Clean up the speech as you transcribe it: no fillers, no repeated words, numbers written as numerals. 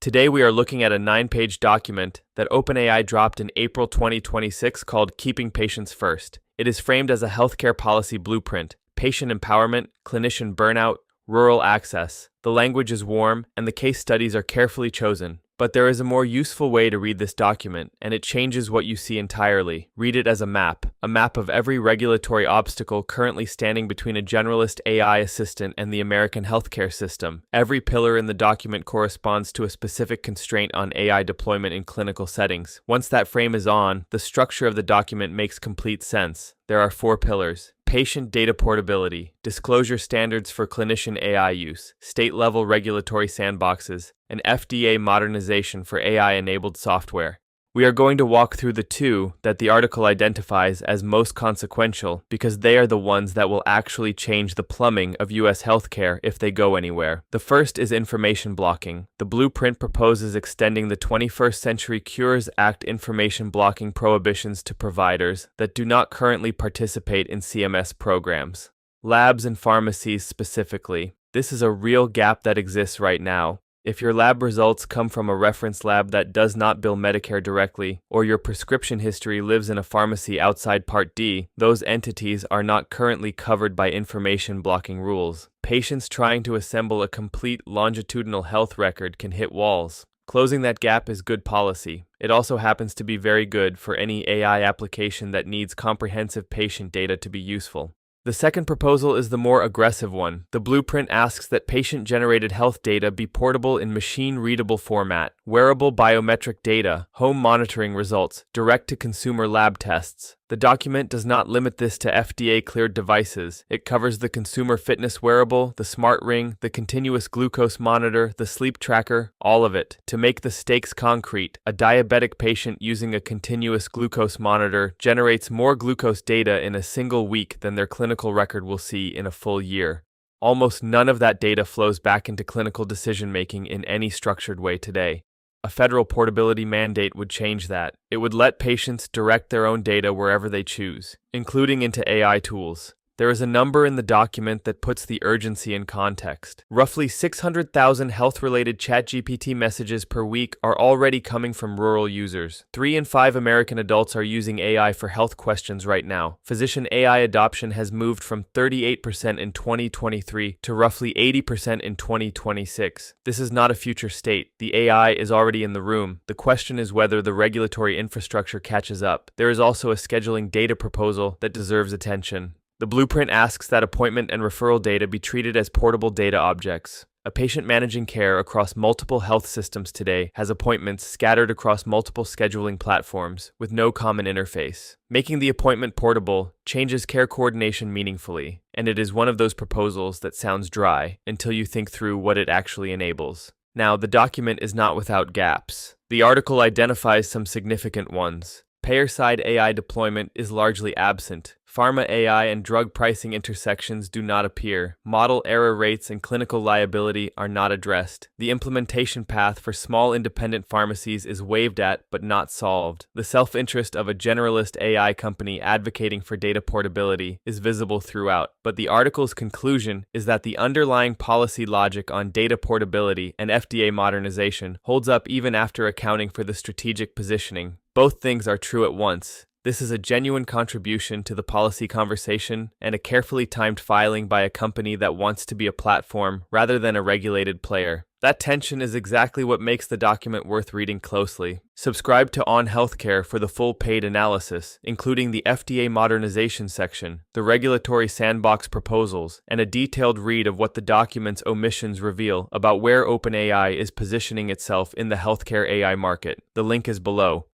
Today we are looking at a 9-page document that OpenAI dropped in April 2026 called Keeping Patients First. It is framed as a healthcare policy blueprint, patient empowerment, clinician burnout, rural access. The language is warm and the case studies are carefully chosen. But there is a more useful way to read this document, and it changes what you see entirely. Read it as a map of every regulatory obstacle currently standing between a generalist AI assistant and the American healthcare system. Every pillar in the document corresponds to a specific constraint on AI deployment in clinical settings. Once that frame is on, the structure of the document makes complete sense. There are 4 pillars. Patient data portability, disclosure standards for clinician AI use, state-level regulatory sandboxes, and FDA modernization for AI-enabled software. We are going to walk through the 2 that the article identifies as most consequential because they are the ones that will actually change the plumbing of US healthcare if they go anywhere. The first is information blocking. The blueprint proposes extending the 21st Century Cures Act information blocking prohibitions to providers that do not currently participate in CMS programs. Labs and pharmacies specifically. This is a real gap that exists right now. If your lab results come from a reference lab that does not bill Medicare directly, or your prescription history lives in a pharmacy outside Part D, those entities are not currently covered by information blocking rules. Patients trying to assemble a complete longitudinal health record can hit walls. Closing that gap is good policy. It also happens to be very good for any AI application that needs comprehensive patient data to be useful. The second proposal is the more aggressive one. The blueprint asks that patient-generated health data be portable in machine-readable format, wearable biometric data, home monitoring results, direct-to-consumer lab tests. The document does not limit this to FDA-cleared devices. It covers the consumer fitness wearable, the smart ring, the continuous glucose monitor, the sleep tracker, all of it. To make the stakes concrete, a diabetic patient using a continuous glucose monitor generates more glucose data in a single week than their clinical record will see in a full year. Almost none of that data flows back into clinical decision-making in any structured way today. A federal portability mandate would change that. It would let patients direct their own data wherever they choose, including into AI tools. There is a number in the document that puts the urgency in context. Roughly 600,000 health-related ChatGPT messages per week are already coming from rural users. 3 in 5 American adults are using AI for health questions right now. Physician AI adoption has moved from 38% in 2023 to roughly 80% in 2026. This is not a future state. The AI is already in the room. The question is whether the regulatory infrastructure catches up. There is also a scheduling data proposal that deserves attention. The blueprint asks that appointment and referral data be treated as portable data objects. A patient managing care across multiple health systems today has appointments scattered across multiple scheduling platforms with no common interface. Making the appointment portable changes care coordination meaningfully, and it is one of those proposals that sounds dry until you think through what it actually enables. Now, the document is not without gaps. The article identifies some significant ones. Payer-side AI deployment is largely absent. Pharma AI and drug pricing intersections do not appear. Model error rates and clinical liability are not addressed. The implementation path for small independent pharmacies is waved at but not solved. The self-interest of a generalist AI company advocating for data portability is visible throughout, but the article's conclusion is that the underlying policy logic on data portability and FDA modernization holds up even after accounting for the strategic positioning. Both things are true at once. This is a genuine contribution to the policy conversation and a carefully timed filing by a company that wants to be a platform rather than a regulated player. That tension is exactly what makes the document worth reading closely. Subscribe to On Healthcare for the full paid analysis, including the FDA modernization section, the regulatory sandbox proposals, and a detailed read of what the document's omissions reveal about where OpenAI is positioning itself in the healthcare AI market. The link is below.